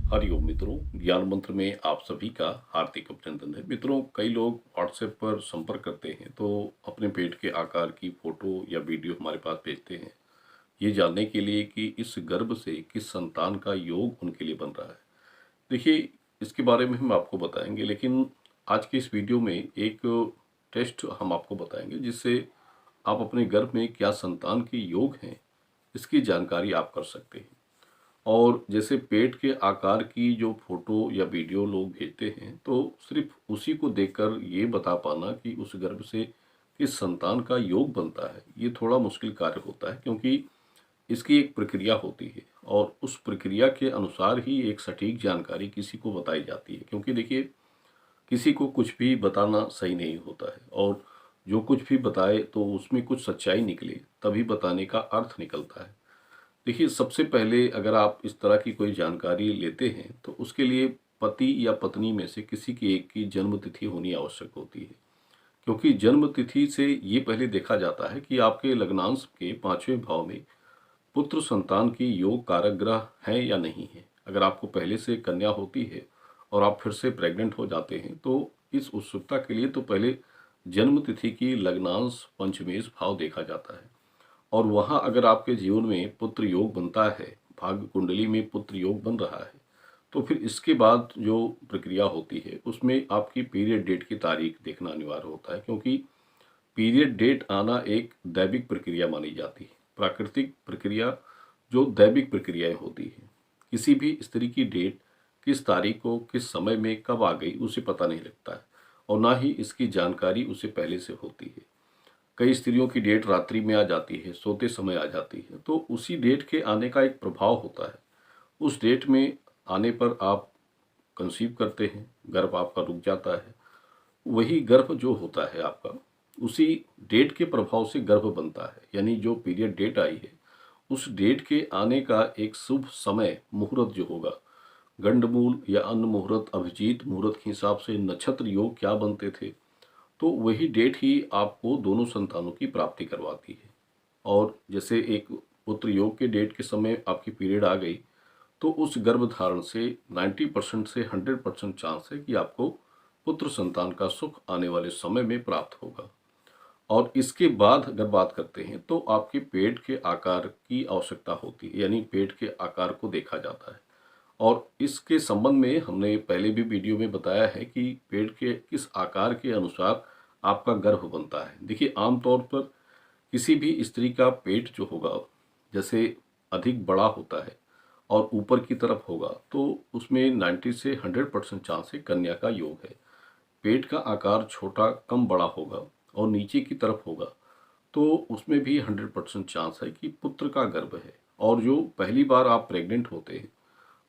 हरिओम मित्रों, ज्ञान मंत्र में आप सभी का हार्दिक अभिनंदन है। मित्रों, कई लोग व्हाट्सएप पर संपर्क करते हैं तो अपने पेट के आकार की फोटो या वीडियो हमारे पास भेजते हैं, ये जानने के लिए कि इस गर्भ से किस संतान का योग उनके लिए बन रहा है। देखिए, इसके बारे में हम आपको बताएंगे, लेकिन आज की इस वीडियो में एक टेस्ट हम आपको बताएंगे जिससे आप अपने गर्भ में क्या संतान के योग हैं, इसकी जानकारी आप कर सकते हैं। और जैसे पेट के आकार की जो फोटो या वीडियो लोग भेजते हैं तो सिर्फ उसी को देखकर ये बता पाना कि उस गर्भ से किस संतान का योग बनता है, ये थोड़ा मुश्किल कार्य होता है, क्योंकि इसकी एक प्रक्रिया होती है और उस प्रक्रिया के अनुसार ही एक सटीक जानकारी किसी को बताई जाती है। क्योंकि देखिए, किसी को कुछ भी बताना सही नहीं होता है, और जो कुछ भी बताए तो उसमें कुछ सच्चाई निकले तभी बताने का अर्थ निकलता है। देखिए, सबसे पहले अगर आप इस तरह की कोई जानकारी लेते हैं तो उसके लिए पति या पत्नी में से किसी की एक की जन्म तिथि होनी आवश्यक होती है। क्योंकि जन्म तिथि से ये पहले देखा जाता है कि आपके लग्नांश के 5वें भाव में पुत्र संतान की योग कारक ग्रह है या नहीं है। अगर आपको पहले से कन्या होती है और आप फिर से प्रेग्नेंट हो जाते हैं तो इस उत्सुकता के लिए तो पहले जन्म तिथि की लग्नांश पंचमेश भाव देखा जाता है। और वहाँ अगर आपके जीवन में पुत्र योग बनता है, भाग्य कुंडली में पुत्र योग बन रहा है, तो फिर इसके बाद जो प्रक्रिया होती है उसमें आपकी पीरियड डेट की तारीख देखना अनिवार्य होता है। क्योंकि पीरियड डेट आना एक दैविक प्रक्रिया मानी जाती है, प्राकृतिक प्रक्रिया जो दैविक प्रक्रियाएं होती है। किसी भी स्त्री की डेट किस तारीख को किस समय में कब आ गई उसे पता नहीं लगता है, और ना ही इसकी जानकारी उसे पहले से होती है। कई स्त्रियों की डेट रात्रि में आ जाती है, सोते समय आ जाती है, तो उसी डेट के आने का एक प्रभाव होता है। उस डेट में आने पर आप कंसीव करते हैं, गर्भ आपका रुक जाता है। वही गर्भ जो होता है आपका, उसी डेट के प्रभाव से गर्भ बनता है। यानी जो पीरियड डेट आई है उस डेट के आने का एक शुभ समय मुहूर्त जो होगा, गंडमूल या अन्न मुहूर्त, अभिजीत मुहूर्त के हिसाब से नक्षत्र योग क्या बनते थे, तो वही डेट ही आपको दोनों संतानों की प्राप्ति करवाती है। और जैसे एक पुत्र योग के डेट के समय आपकी पीरियड आ गई तो उस गर्भधारण से 90% से 100% चांस है कि आपको पुत्र संतान का सुख आने वाले समय में प्राप्त होगा। और इसके बाद अगर बात करते हैं तो आपके पेट के आकार की आवश्यकता होती है, यानी पेट के आकार को देखा जाता है। और इसके संबंध में हमने पहले भी वीडियो में बताया है कि पेट के किस आकार के अनुसार आपका गर्भ बनता है। देखिए, आमतौर पर किसी भी स्त्री का पेट जो होगा, जैसे अधिक बड़ा होता है और ऊपर की तरफ होगा तो उसमें 90 से 100% चांस है कन्या का योग है। पेट का आकार छोटा कम बड़ा होगा और नीचे की तरफ होगा तो उसमें भी 100% चांस है कि पुत्र का गर्भ है। और जो पहली बार आप प्रेग्नेंट होते हैं,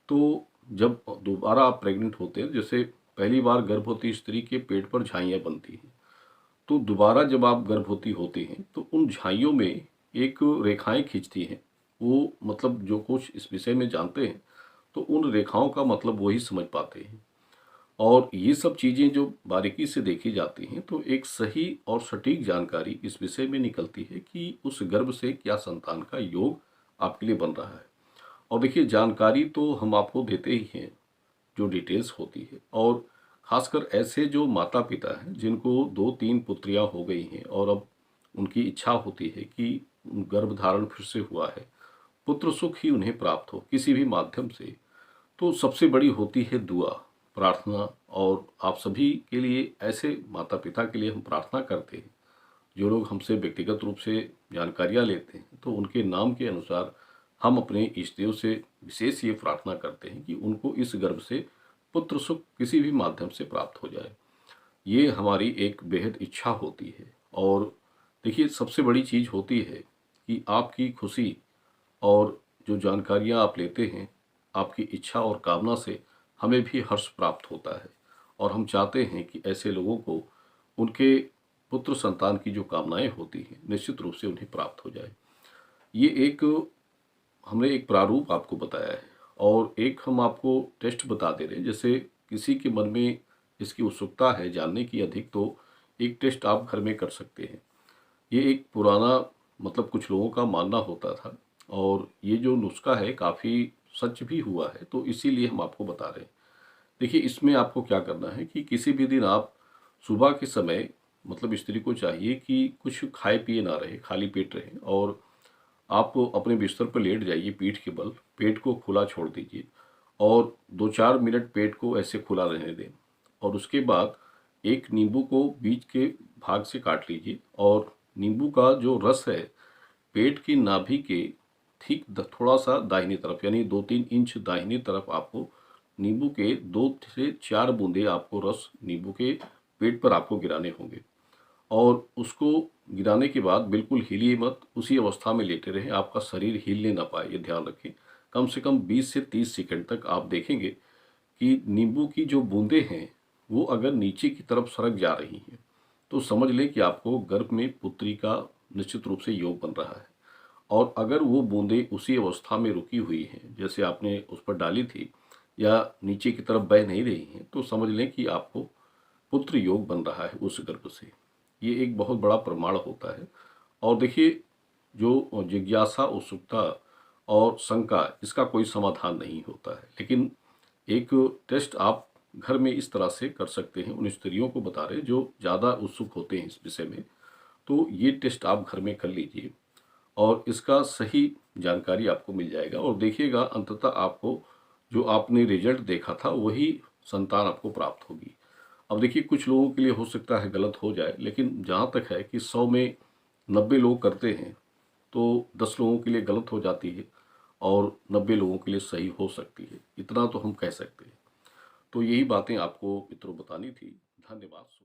तो जब दोबारा आप प्रेग्नेंट होते हैं, जैसे पहली बार गर्भवती स्त्री के पेट पर झाइयाँ बनती हैं, तो दोबारा जब आप गर्भवती होती हैं तो उन झाइयों में एक रेखाएं खींचती हैं। वो मतलब जो कुछ इस विषय में जानते हैं तो उन रेखाओं का मतलब वही समझ पाते हैं। और ये सब चीज़ें जो बारीकी से देखी जाती हैं तो एक सही और सटीक जानकारी इस विषय में निकलती है कि उस गर्भ से क्या संतान का योग आपके लिए बन रहा है। और देखिए, जानकारी तो हम आपको देते ही हैं जो डिटेल्स होती है, और खासकर ऐसे जो माता पिता हैं जिनको 2-3 पुत्रियां हो गई हैं और अब उनकी इच्छा होती है कि गर्भधारण फिर से हुआ है, पुत्र सुख ही उन्हें प्राप्त हो किसी भी माध्यम से, तो सबसे बड़ी होती है दुआ, प्रार्थना। और आप सभी के लिए, ऐसे माता पिता के लिए हम प्रार्थना करते हैं जो लोग हमसे व्यक्तिगत रूप से जानकारियाँ लेते हैं, तो उनके नाम के अनुसार हम अपने इष्ट देव से विशेष ये प्रार्थना करते हैं कि उनको इस गर्भ से पुत्र सुख किसी भी माध्यम से प्राप्त हो जाए। ये हमारी एक बेहद इच्छा होती है। और देखिए, सबसे बड़ी चीज़ होती है कि आपकी खुशी और जो जानकारियाँ आप लेते हैं, आपकी इच्छा और कामना से हमें भी हर्ष प्राप्त होता है। और हम चाहते हैं कि ऐसे लोगों को उनके पुत्र संतान की जो कामनाएं होती हैं निश्चित रूप से उन्हें प्राप्त हो जाए। ये एक हमने एक प्रारूप आपको बताया है, और एक हम आपको टेस्ट बता दे रहे हैं। जैसे किसी के मन में इसकी उत्सुकता है जानने की अधिक, तो एक टेस्ट आप घर में कर सकते हैं। ये एक पुराना, मतलब कुछ लोगों का मानना होता था, और ये जो नुस्खा है काफ़ी सच भी हुआ है, तो इसीलिए हम आपको बता रहे हैं। देखिए, इसमें आपको क्या करना है कि किसी भी दिन आप सुबह के समय, मतलब स्त्री को चाहिए कि कुछ खाए पिए ना रहे, खाली पेट रहे, और आप अपने बिस्तर पर लेट जाइए पीठ के बल, पेट को खुला छोड़ दीजिए और 2-4 मिनट पेट को ऐसे खुला रहने दें। और उसके बाद एक नींबू को बीच के भाग से काट लीजिए और नींबू का जो रस है पेट की नाभि के ठीक थोड़ा सा दाहिनी तरफ, यानी 2-3 इंच दाहिनी तरफ आपको नींबू के 2 से 4 बूंदे आपको रस नींबू के पेट पर आपको गिराने होंगे। और उसको गिराने के बाद बिल्कुल हिलिए मत, उसी अवस्था में लेटे रहें, आपका शरीर हिलने ना पाए, ये ध्यान रखें। कम से कम 20 से 30 सेकंड तक आप देखेंगे कि नींबू की जो बूंदें हैं वो अगर नीचे की तरफ सरक जा रही हैं तो समझ लें कि आपको गर्भ में पुत्री का निश्चित रूप से योग बन रहा है। और अगर वो बूंदें उसी अवस्था में रुकी हुई हैं जैसे आपने उस पर डाली थी, या नीचे की तरफ बह नहीं रही हैं, तो समझ लें कि आपको पुत्र योग बन रहा है उस गर्भ से। ये एक बहुत बड़ा प्रमाण होता है। और देखिए, जो जिज्ञासा, उत्सुकता और शंका, इसका कोई समाधान नहीं होता है, लेकिन एक टेस्ट आप घर में इस तरह से कर सकते हैं। उन स्त्रियों को बता रहे जो ज़्यादा उत्सुक होते हैं इस विषय में, तो ये टेस्ट आप घर में कर लीजिए और इसका सही जानकारी आपको मिल जाएगा और देखिएगा अंततः आपको जो आपने रिजल्ट देखा था वही संतान आपको प्राप्त होगी। अब देखिए, कुछ लोगों के लिए हो सकता है गलत हो जाए, लेकिन जहाँ तक है कि 100 में 90 लोग करते हैं, तो 10 लोगों के लिए गलत हो जाती है और 90 लोगों के लिए सही हो सकती है। इतना तो हम कह सकते हैं। तो यही बातें आपको मित्रों बतानी थी। धन्यवाद।